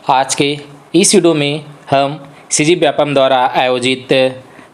आज के इस वीडियो में हम सीजी व्यापम द्वारा आयोजित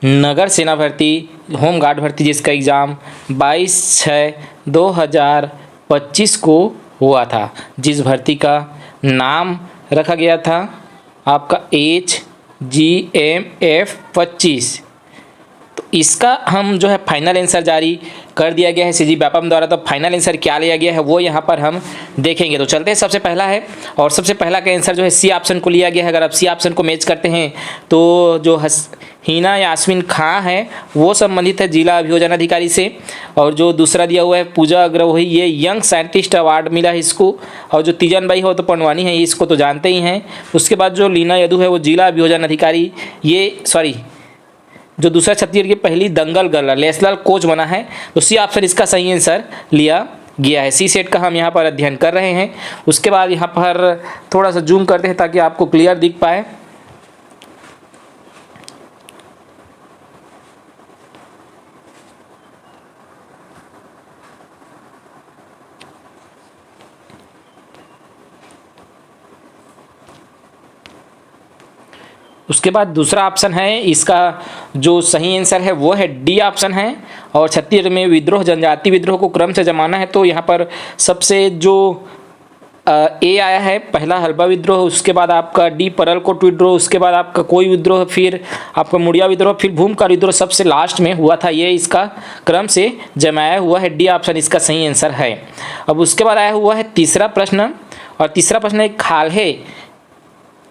नगर सेना भर्ती होम गार्ड भर्ती जिसका एग्ज़ाम 22/6/2025 को हुआ था, जिस भर्ती का नाम रखा गया था आपका HGMF 25। तो इसका हम जो है फाइनल आंसर जारी कर दिया गया है सीजी व्यापम द्वारा। तो फाइनल आंसर क्या लिया गया है वो यहाँ पर हम देखेंगे। तो चलते हैं, सबसे पहला है और सबसे पहला का आंसर जो है सी ऑप्शन को लिया गया है। अगर आप सी ऑप्शन को मैच करते हैं तो जो हिना यास्मीन खां है वो संबंधित है जिला अभियोजन अधिकारी से, और जो दूसरा दिया हुआ है पूजा अग्रवाही, ये यंग साइंटिस्ट अवार्ड मिला है इसको, और जो तीजन बाई हो तो पंडवानी है, इसको तो जानते ही हैं। उसके बाद जो लीना यदू है वो जिला अभियोजन अधिकारी, जो दूसरा छत्तीसगढ़ की पहली दंगल गर्ल नेशनल कोच बना है। तो सी ऑप्शन इसका सही आंसर लिया गया है। सी सेट का हम यहाँ पर अध्ययन कर रहे हैं। उसके बाद यहाँ पर थोड़ा सा जूम करते हैं ताकि आपको क्लियर दिख पाए। उसके बाद दूसरा ऑप्शन है, इसका जो सही आंसर है वो है डी ऑप्शन है। और छत्तीसगढ़ में विद्रोह, जनजाति विद्रोह को क्रम से जमाना है, तो यहाँ पर सबसे जो ए आया है पहला हल्बा विद्रोह, उसके बाद आपका डी परलकोट विद्रोह, उसके बाद आपका कोई विद्रोह, फिर आपका मुड़िया विद्रोह, फिर भूमकार विद्रोह सबसे लास्ट में हुआ था। ये इसका क्रम से जमाया हुआ है। डी ऑप्शन इसका सही आंसर है। अब उसके बाद आया हुआ है तीसरा प्रश्न, और तीसरा प्रश्न है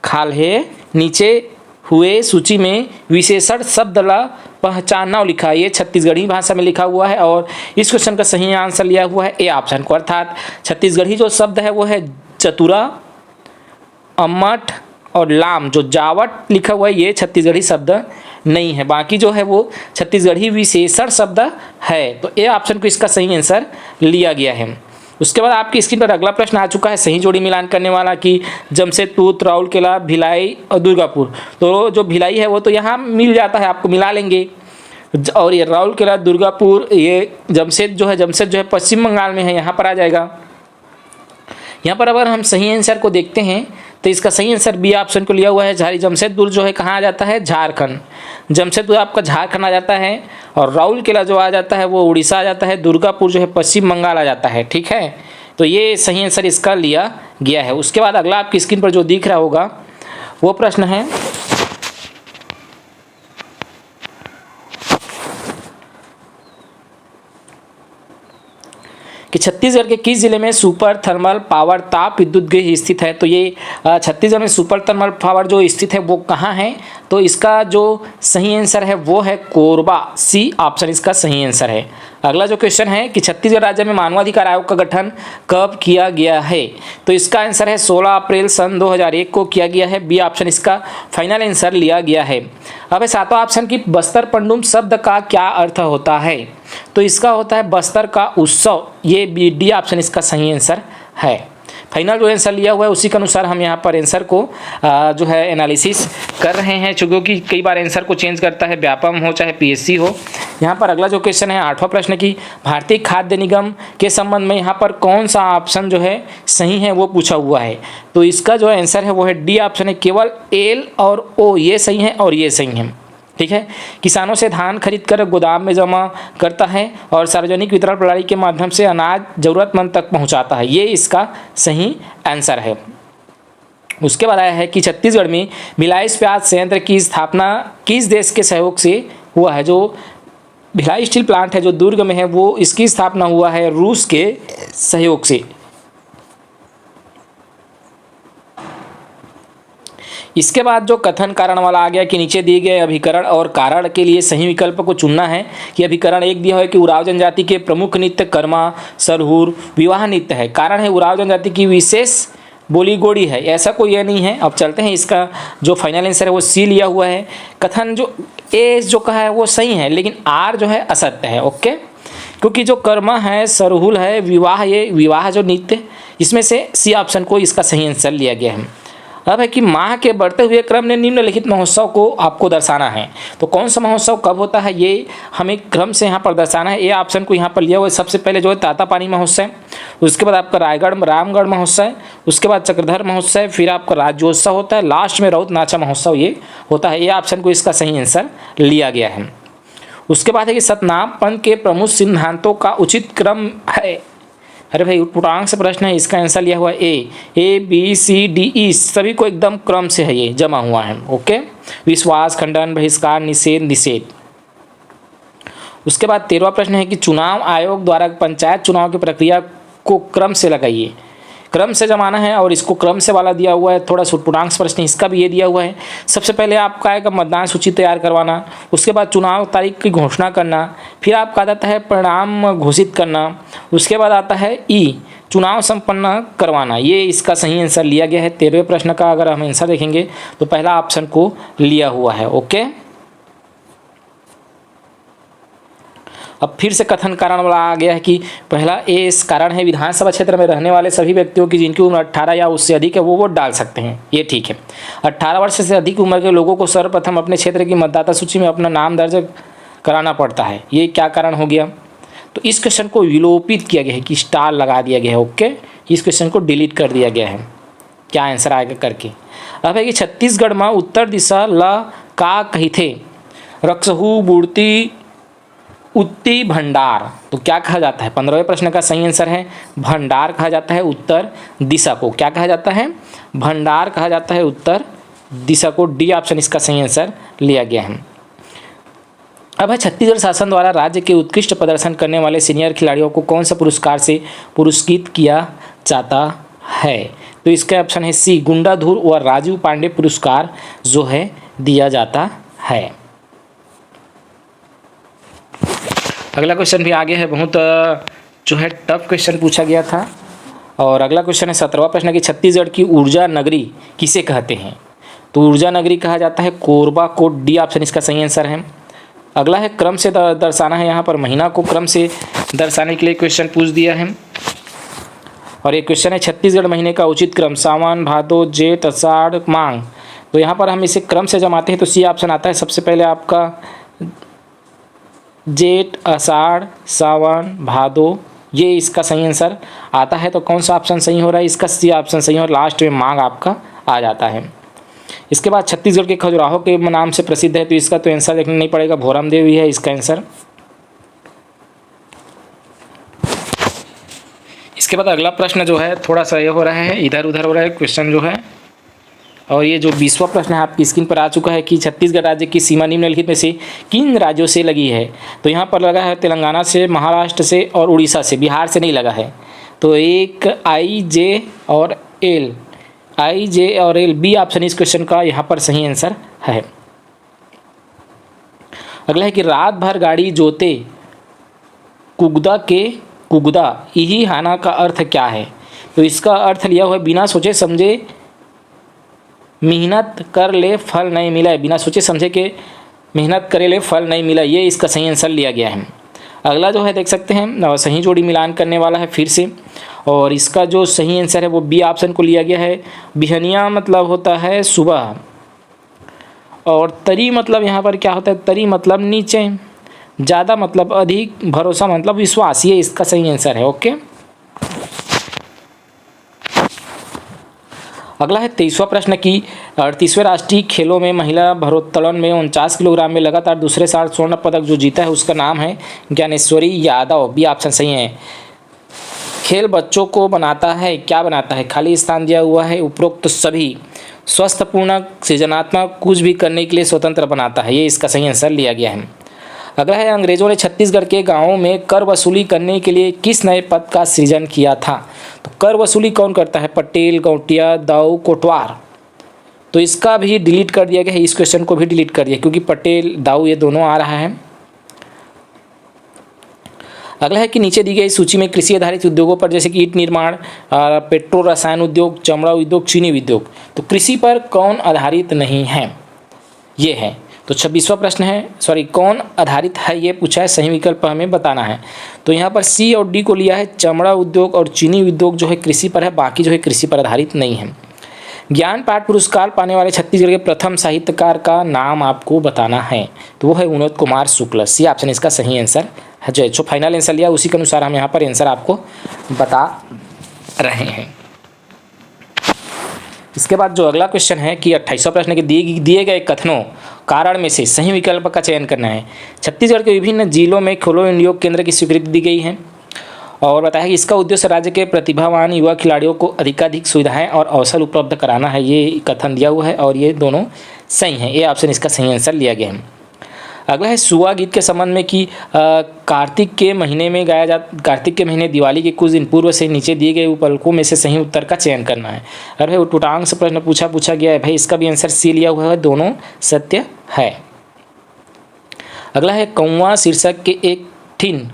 खाल्हे नीचे हुए सूची में विशेषण शब्द ला पहचानना लिखा है। ये छत्तीसगढ़ी भाषा में लिखा हुआ है, और इस क्वेश्चन का सही आंसर लिया हुआ है ए ऑप्शन को। अर्थात छत्तीसगढ़ी जो शब्द है वो है चतुरा, अम्मठ और लाम। जो जावट लिखा हुआ है ये छत्तीसगढ़ी शब्द नहीं है, बाकी जो है वो छत्तीसगढ़ी विशेषण शब्द है। तो ए ऑप्शन को इसका सही आंसर लिया गया है। उसके बाद आपकी स्क्रीन पर अगला प्रश्न आ चुका है सही जोड़ी मिलान करने वाला कि जमशेदपुर, राउरकेला, भिलाई और दुर्गापुर। तो जो भिलाई है वो तो यहाँ मिल जाता है, आपको मिला लेंगे। और ये राउरकेला, दुर्गापुर, ये जमशेद जो है पश्चिम बंगाल में है, यहाँ पर आ जाएगा। यहाँ पर अगर हम सही आंसर को देखते हैं तो इसका सही आंसर बी ऑप्शन को लिया हुआ है। जमशेदपुर जो है कहाँ आ जाता है, झारखंड। जमशेदपुर आपका झारखंड आ जाता है, और राउरकेला जो आ जाता है वो उड़ीसा आ जाता है। दुर्गापुर जो है पश्चिम बंगाल आ जाता है। ठीक है, तो ये सही आंसर इसका लिया गया है। उसके बाद अगला आपकी स्क्रीन पर जो दिख रहा होगा वो प्रश्न है कि छत्तीसगढ़ के किस जिले में सुपर थर्मल पावर ताप विद्युत गृह स्थित है। तो ये छत्तीसगढ़ में सुपर थर्मल पावर जो स्थित है वो कहाँ है, तो इसका जो सही आंसर है वो है कोरबा। सी ऑप्शन इसका सही आंसर है। अगला जो क्वेश्चन है कि छत्तीसगढ़ राज्य में मानवाधिकार आयोग का गठन कब किया गया है, तो इसका आंसर है 16 अप्रैल सन 2001 को किया गया है। बी ऑप्शन इसका फाइनल आंसर लिया गया है। अब सातवां ऑप्शन की बस्तर पंडुम शब्द का क्या अर्थ होता है, तो इसका होता है बस्तर का उत्सव। ये डी ऑप्शन इसका सही आंसर है। फाइनल जो आंसर लिया हुआ है उसी के अनुसार हम यहाँ पर आंसर को जो है एनालिसिस कर रहे हैं, क्योंकि कई बार आंसर को चेंज करता है, व्यापम हो चाहे पीएससी हो। यहाँ पर अगला जो क्वेश्चन है आठवां प्रश्न की भारतीय खाद्य निगम के संबंध में यहाँ पर कौन सा ऑप्शन जो है सही है वो पूछा हुआ है। तो इसका जो आंसर है वो है डी ऑप्शन है। केवल एल और ओ ये सही है और ये सही है। ठीक है, किसानों से धान खरीद कर गोदाम में जमा करता है और सार्वजनिक वितरण प्रणाली के माध्यम से अनाज जरूरतमंद तक पहुंचाता है। ये इसका सही आंसर है। उसके बाद आया है कि छत्तीसगढ़ में भिलाई इस्पात संयंत्र की स्थापना किस देश के सहयोग से हुआ है। जो भिलाई स्टील प्लांट है जो दुर्ग में है वो इसकी स्थापना हुआ है रूस के सहयोग से। इसके बाद जो कथन कारण वाला आ गया कि नीचे दिए गए अभिकरण और कारण के लिए सही विकल्प को चुनना है। कि अभिकरण एक दिया है कि उराव जनजाति के प्रमुख नृत्य कर्मा, सरहुर, विवाह नृत्य है। कारण है उराव जनजाति की विशेष बोली गोड़ी है। ऐसा कोई ये नहीं है। अब चलते हैं, इसका जो फाइनल आंसर है वो सी लिया हुआ है। कथन जो ए जो कहा है वो सही है, लेकिन आर जो है असत्य है। ओके, क्योंकि जो कर्मा है, सरहुल है, विवाह, ये विवाह जो नृत्य, इसमें से सी ऑप्शन को इसका सही आंसर लिया गया है। अब है कि माह के बढ़ते हुए क्रम ने निम्नलिखित महोत्सव को आपको दर्शाना है। तो कौन सा महोत्सव कब होता है ये हमें क्रम से यहाँ पर दर्शाना है। ए ऑप्शन को यहाँ पर लिया हुआ है। सबसे पहले जो है तातापानी महोत्सव, उसके बाद आपका रामगढ़ महोत्सव, उसके बाद चक्रधर महोत्सव, फिर आपका राज्योत्सव होता है, लास्ट में रौत नाचा महोत्सव ये होता है। ए ऑप्शन को इसका सही आंसर लिया गया है। उसके बाद है कि सतनाम पंथ के प्रमुख सिद्धांतों का उचित क्रम है। अरे भाई पूर्णांक से प्रश्न है, इसका आंसर लिया हुआ है A B C D E, सभी को एकदम क्रम से है ये जमा हुआ है। ओके, विश्वास, खंडन, बहिष्कार, निषेध। उसके बाद 13वां प्रश्न है कि चुनाव आयोग द्वारा पंचायत चुनाव की प्रक्रिया को क्रम से लगाइए। क्रम से जमाना है और इसको क्रम से वाला दिया हुआ है। थोड़ा पूर्णांक प्रश्न इसका भी ये दिया हुआ है। सबसे पहले आपका आएगा मतदान सूची तैयार करवाना, उसके बाद चुनाव तारीख की घोषणा करना, फिर आपका आता है परिणाम घोषित करना, उसके बाद आता है चुनाव संपन्न करवाना। ये इसका सही आंसर लिया गया है। 13वें प्रश्न का अगर हम आंसर देखेंगे तो पहला ऑप्शन को लिया हुआ है। ओके, अब फिर से कथन कारण वाला आ गया है कि पहला इस कारण है विधानसभा क्षेत्र में रहने वाले सभी व्यक्तियों की जिनकी उम्र 18 या उससे अधिक है वो वोट डाल सकते हैं। ये ठीक है। 18 वर्ष से अधिक उम्र के लोगों को सर्वप्रथम अपने क्षेत्र की मतदाता सूची में अपना नाम दर्ज कराना पड़ता है। ये क्या कारण हो गया? तो इस क्वेश्चन को विलोपित किया गया है कि स्टार लगा दिया गया है। ओके, इस क्वेश्चन को डिलीट कर दिया गया है। क्या आंसर आएगा करके। अब है कि छत्तीसगढ़ में उत्तर दिशा ल का कही थे रक्सहू बुड़ती उत्ती भंडार। तो क्या कहा जाता है? 15वें प्रश्न का सही आंसर है भंडार कहा जाता है उत्तर दिशा को। क्या कहा जाता है? भंडार कहा जाता है उत्तर दिशा को। डी ऑप्शन इसका सही आंसर लिया गया है। अब है छत्तीसगढ़ शासन द्वारा राज्य के उत्कृष्ट प्रदर्शन करने वाले सीनियर खिलाड़ियों को कौन सा पुरस्कार से पुरस्कृत किया जाता है? तो इसका ऑप्शन है सी, गुंडाधुर व राजीव पांडे पुरस्कार जो है दिया जाता है। अगला क्वेश्चन भी आगे है, बहुत जो है टफ क्वेश्चन पूछा गया था। और अगला क्वेश्चन है 17वां प्रश्न कि छत्तीसगढ़ की ऊर्जा नगरी किसे कहते हैं? तो ऊर्जा नगरी कहा जाता है कोरबा को। डी ऑप्शन इसका सही आंसर है। अगला है क्रम से दर्शाना है। यहाँ पर महीना को क्रम से दर्शाने के लिए क्वेश्चन पूछ दिया है। और ये क्वेश्चन है छत्तीसगढ़ महीने का उचित क्रम सावन, भादो, जेठ, आषाढ़, मांग। तो यहाँ पर हम इसे क्रम से जमाते हैं तो सी ऑप्शन आता है। सबसे पहले आपका जेठ, आषाढ़, सावन, भादो, ये इसका सही आंसर आता है। तो कौन सा ऑप्शन सही हो रहा है? इसका सी ऑप्शन सही हो रहा है। लास्ट में मांग आपका आ जाता है। इसके बाद छत्तीसगढ़ के खजुराहो के नाम से प्रसिद्ध है तो इसका तो आंसर देखना नहीं पड़ेगा, भोरम देव ही है इसका आंसर। इसके बाद अगला प्रश्न जो है थोड़ा सा ये हो रहा है, इधर उधर हो रहा है क्वेश्चन जो है। और ये जो 20वां प्रश्न है आपकी स्क्रीन पर आ चुका है कि छत्तीसगढ़ राज्य की सीमा निम्नलिखित में से किन राज्यों से लगी है? तो यहाँ पर लगा है तेलंगाना से, महाराष्ट्र से और उड़ीसा से, बिहार से नहीं लगा है। तो एक आई जे और एल बी ऑप्शन इस क्वेश्चन का यहाँ पर सही आंसर है। अगला है कि रात भर गाड़ी जोते कुगदा यही हाना का अर्थ क्या है? तो इसका अर्थ लिया हुआ है बिना सोचे समझे मेहनत कर ले फल नहीं मिला है। बिना सोचे समझे के मेहनत करे ले फल नहीं मिला, ये इसका सही आंसर लिया गया है। अगला जो है देख सकते हैं सही जोड़ी मिलान करने वाला है फिर से। और इसका जो सही आंसर है वो बी ऑप्शन को लिया गया है। बिहनिया मतलब होता है सुबह, और तरी मतलब यहाँ पर क्या होता है? तरी मतलब नीचे, ज़्यादा मतलब अधिक, भरोसा मतलब विश्वास, ये इसका सही आंसर है। ओके, अगला है 23वां प्रश्न की 38वें राष्ट्रीय खेलों में महिला भारोत्तोलन में 49 किलोग्राम में लगातार दूसरे साल स्वर्ण पदक जो जीता है उसका नाम है ज्ञानेश्वरी यादव। बी ऑप्शन सही है। खेल बच्चों को बनाता है, क्या बनाता है? खाली स्थान दिया हुआ है। उपरोक्त सभी स्वस्थपूर्ण सृजनात्मक कुछ भी करने के लिए स्वतंत्र बनाता है, ये इसका सही आंसर लिया गया है। अगला है अंग्रेजों ने छत्तीसगढ़ के गांवों में कर वसूली करने के लिए किस नए पद का सृजन किया था? तो कर वसूली कौन करता है? पटेल, गौटिया, दाऊ, कोटवार। तो इसका भी डिलीट कर दिया गया है। इस क्वेश्चन को भी डिलीट कर दिया क्योंकि पटेल, दाऊ ये दोनों आ रहा है। अगला है कि नीचे दी गई सूची में कृषि आधारित उद्योगों पर जैसे कि ईंट निर्माण, पेट्रो रसायन उद्योग, चमड़ा उद्योग, चीनी उद्योग, तो कृषि पर कौन आधारित नहीं है? ये है। तो 26वां प्रश्न है कौन आधारित है ये पूछा है, सही विकल्प हमें बताना है। तो यहाँ पर सी और डी को लिया है। चमड़ा उद्योग और चीनी उद्योग जो है कृषि पर है, बाकी जो है कृषि पर आधारित नहीं है। ज्ञान पाठ पुरस्कार पाने वाले छत्तीसगढ़ के प्रथम साहित्यकार का नाम आपको बताना है, तो वो है विनोद कुमार शुक्ल। सी ऑप्शन इसका सही आंसर है। जो फाइनल आंसर लिया उसी के अनुसार हम यहाँ पर आंसर आपको बता रहे हैं। इसके बाद जो अगला क्वेश्चन है कि 28वां प्रश्न के दिए गए कथनों कारण में से सही विकल्प का चयन करना है। छत्तीसगढ़ के विभिन्न जिलों में खेलो इंडिया केंद्र की स्वीकृति दी गई है और बताया कि इसका उद्देश्य राज्य के प्रतिभावान युवा खिलाड़ियों को अधिकाधिक सुविधाएं और अवसर उपलब्ध कराना है। ये कथन दिया हुआ है और ये दोनों सही हैं। ये ऑप्शन इसका सही आंसर लिया गया है। अगला है सुआ गीत के संबंध में कि कार्तिक के महीने दिवाली के कुछ दिन पूर्व से नीचे दिए गए उपलकों में से सही उत्तर का चयन करना है। अरे भाई टूटांग से प्रश्न पूछा गया है भाई, इसका भी आंसर सी लिया हुआ है, दोनों सत्य है। अगला है कौवा शीर्षक के एक ठिन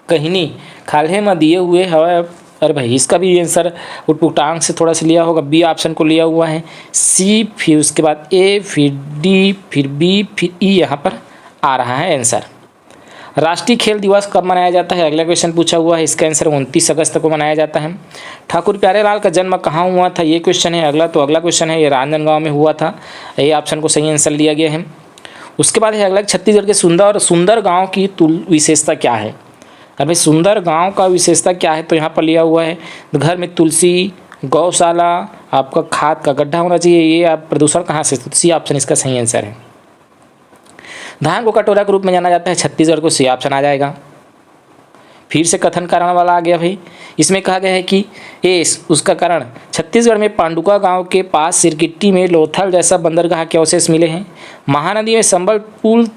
कहिनी खाल्हे में दिए हुए हवा। अरे भाई इसका भी आंसर उटपुटांग से थोड़ा सा लिया होगा, बी ऑप्शन को लिया हुआ है। सी फिर उसके बाद ए फिर डी फिर बी फिर ई यहाँ पर आ रहा है आंसर। राष्ट्रीय खेल दिवस कब मनाया जाता है? अगला क्वेश्चन पूछा हुआ है, इसका आंसर 29 अगस्त को मनाया जाता है। ठाकुर प्यारेलाल का जन्म कहाँ हुआ था? ये क्वेश्चन है। अगला क्वेश्चन है ये रांजनगांव में हुआ था। ये ऑप्शन को सही आंसर लिया गया है। उसके बाद है अगला, छत्तीसगढ़ के सुंदर गाँव की विशेषता क्या है? अब भाई सुंदर गांव का विशेषता क्या है? तो यहाँ पर लिया हुआ है घर में तुलसी, गौशाला, आपका खाद का गड्ढा होना चाहिए। ये आप प्रदूषण कहाँ से? सी ऑप्शन इसका सही आंसर है। धान को कटोरा के रूप में जाना जाता है छत्तीसगढ़ को, सी ऑप्शन आ जाएगा। फिर से कथन कारण वाला आ गया भाई। इसमें कहा गया है कि उसका कारण छत्तीसगढ़ में पांडुका गांव के पास सिरगिट्टी में लोथल जैसा बंदरगाह के अवशेष मिले हैं। महानदी में संबलपुर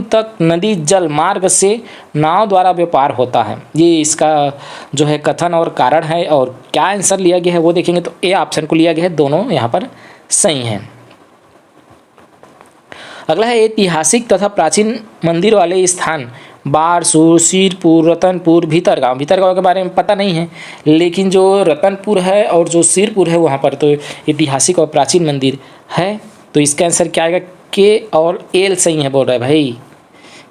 तक नदी जल मार्ग से नाव द्वारा व्यापार होता है। ये इसका जो है कथन और कारण है। और क्या आंसर लिया गया है वो देखेंगे तो ए ऑप्शन को लिया गया है, दोनों यहाँ पर सही हैं। अगला है ऐतिहासिक तथा प्राचीन मंदिर वाले स्थान बारसूर, सिरपुर, रतनपुर, भीतरगांव के बारे में पता नहीं है, लेकिन जो रतनपुर है और जो सिरपुर है वहाँ पर तो ऐतिहासिक और प्राचीन मंदिर है। तो इसका आंसर क्या आएगा? के और एल सही है बोल रहा है भाई।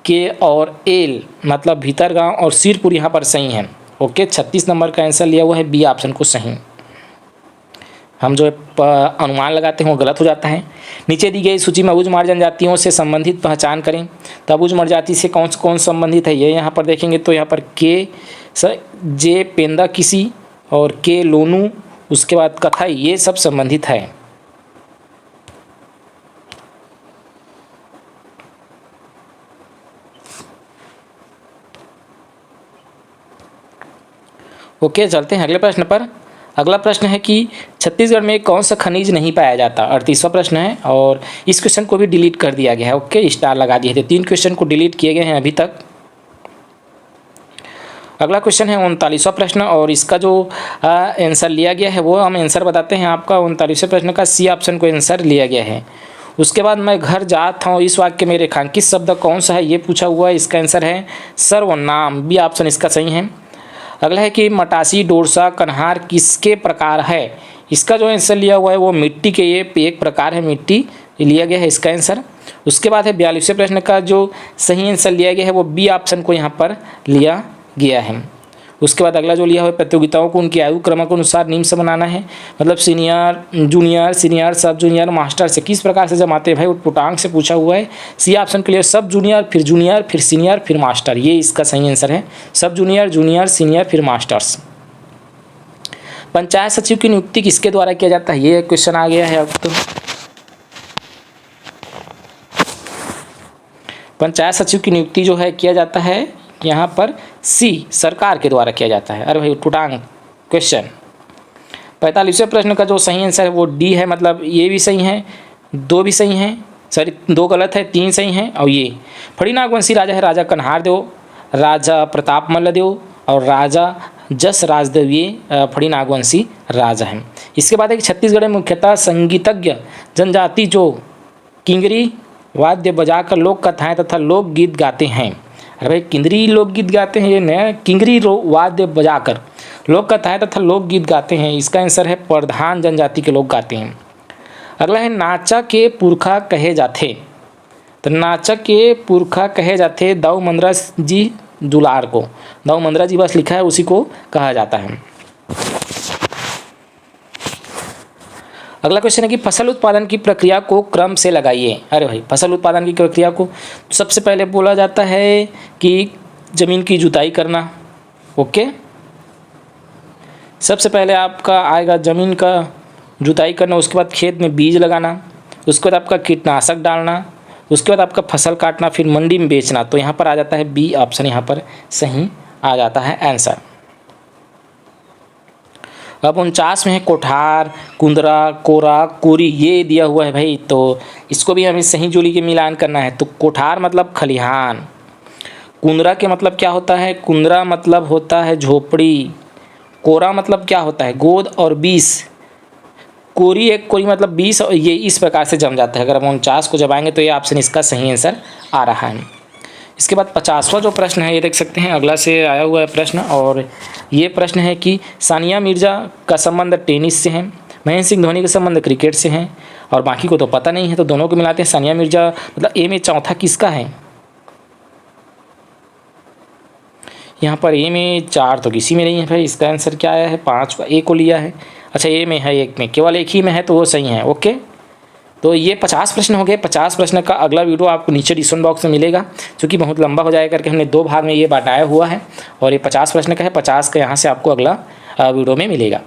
के और एल मतलब भीतरगांव और सिरपुर यहाँ पर सही है। ओके, 36 नंबर का आंसर लिया हुआ है, बी ऑप्शन को सही। हम जो अनुमान लगाते हैं वो गलत हो जाता है। नीचे दी गई सूची में अबुझमाड़ जनजातियों से संबंधित पहचान करें। तो अबुझमाड़ जाति से कौन संबंधित है? ये यहाँ पर देखेंगे तो यहाँ पर के जे पेंदा किसी और के लोनू, उसके बाद कथाई, ये सब संबंधित है। ओके, चलते हैं अगले प्रश्न पर। अगला प्रश्न है कि छत्तीसगढ़ में कौन सा खनिज नहीं पाया जाता? 38वां प्रश्न है और इस क्वेश्चन को भी डिलीट कर दिया गया है। ओके, स्टार लगा दिए थे। 3 क्वेश्चन को डिलीट किए गए हैं अभी तक। अगला क्वेश्चन है 39वां प्रश्न और इसका जो आंसर लिया गया है वो हम आंसर बताते हैं आपका। 39वें प्रश्न का सी ऑप्शन को आंसर लिया गया है। उसके बाद मैं घर जाता हूँ, इस वाक्य में रेखांकित शब्द कौन सा है ये पूछा हुआ है। इसका आंसर है सर्वनाम, बी ऑप्शन इसका सही है। अगला है कि मटासी, डोरसा, कन्हार किसके प्रकार है? इसका जो आंसर लिया हुआ है वो मिट्टी के ये एक प्रकार है, मिट्टी लिया गया है इसका आंसर। उसके बाद है 42वें प्रश्न का जो सही आंसर लिया गया है वो बी ऑप्शन को यहाँ पर लिया गया है। उसके बाद अगला जो लिया हुआ है प्रतियोगिताओं को उनकी आयु क्रम के अनुसार निम्न से बनाना है। मतलब जूनियर, सीनियर, सब जूनियर, मास्टर से किस प्रकार से जमाते हैं भाई? उटपुटांग से पूछा हुआ है। सी ऑप्शन के लिए सब जूनियर, फिर जूनियर, फिर सीनियर, फिर मास्टर, ये इसका सही आंसर है। सब जूनियर, सीनियर, फिर मास्टर्स। पंचायत सचिव की नियुक्ति किसके द्वारा किया जाता है? ये क्वेश्चन आ गया है अब तो। पंचायत सचिव की नियुक्ति जो है किया जाता है यहाँ पर सी सरकार के द्वारा किया जाता है। अरे भाई टूटांग क्वेश्चन। 45वें प्रश्न का जो सही आंसर है वो डी है। मतलब ये भी सही है, 2 भी सही हैं, सॉरी 2 गलत है, 3 सही हैं। और ये फड़ी नागवंशी राजा है राजा कन्हार देव, राजा प्रताप मल्लदेव और राजा जस राजदेव, ये फड़ी नागवंशी राजा हैं। इसके बाद एक छत्तीसगढ़ में मुख्यतः संगीतज्ञ जनजाति जो किंगरी वाद्य बजाकर लोक कथाएँ तथा लोकगीत गाते हैं। अरे भाई किंगरी लोकगीत गाते हैं, ये नया किंगरी वाद्य बजाकर लोक कथाएँ तथा लोकगीत गाते हैं। इसका आंसर है प्रधान जनजाति के लोग गाते हैं। अगला है नाचा के पुरखा कहे जाते। तो नाचा के पुरखा कहे जाते दाऊ मंदरा जी दुलार को, दाऊ मंदरा जी बस लिखा है उसी को कहा जाता है। अगला क्वेश्चन है कि फसल उत्पादन की प्रक्रिया को क्रम से लगाइए। अरे भाई, फसल उत्पादन की प्रक्रिया को सबसे पहले बोला जाता है कि ज़मीन की जुताई करना। ओके, सबसे पहले आपका आएगा ज़मीन का जुताई करना, उसके बाद खेत में बीज लगाना, उसके बाद आपका कीटनाशक डालना, उसके बाद आपका फसल काटना, फिर मंडी में बेचना। तो यहाँ पर आ जाता है बी ऑप्शन, यहाँ पर सही आ जाता है आंसर। अब 49 में है कोठार, कुंदरा, कोरा, कोरी, ये दिया हुआ है भाई, तो इसको भी हमें सही जोड़ी के मिलान करना है। तो कोठार मतलब खलिहान, कुंदरा के मतलब क्या होता है, कुंदरा मतलब होता है झोपड़ी, कोरा मतलब क्या होता है गोद, और 20 कोरी, एक कोरी मतलब 20, और ये इस प्रकार से जम जाता है। अगर हम 49 को जमाएंगे तो ये ऑप्शन इसका सही आंसर आ रहा है। इसके बाद 50वां जो प्रश्न है ये देख सकते हैं, अगला से आया हुआ है प्रश्न, और ये प्रश्न है कि सानिया मिर्जा का संबंध टेनिस से है, महेंद्र सिंह धोनी का संबंध क्रिकेट से है, और बाकी को तो पता नहीं है, तो दोनों को मिलाते हैं। सानिया मिर्जा मतलब ए में चौथा किसका है, यहाँ पर ए में 4 तो किसी में नहीं है भाई, इसका आंसर क्या आया है 5 का, ए को लिया है। अच्छा, ए में है, एक में, केवल एक ही में है तो वो सही है। ओके, तो ये 50 प्रश्न हो गए। 50 प्रश्न का अगला वीडियो आपको नीचे डिस्क्रिप्शन बॉक्स में मिलेगा, क्योंकि बहुत लंबा हो जाएगा करके हमने 2 भाग में ये बांटाया हुआ है, और ये 50 प्रश्न का है। 50 का यहाँ से आपको अगला वीडियो में मिलेगा।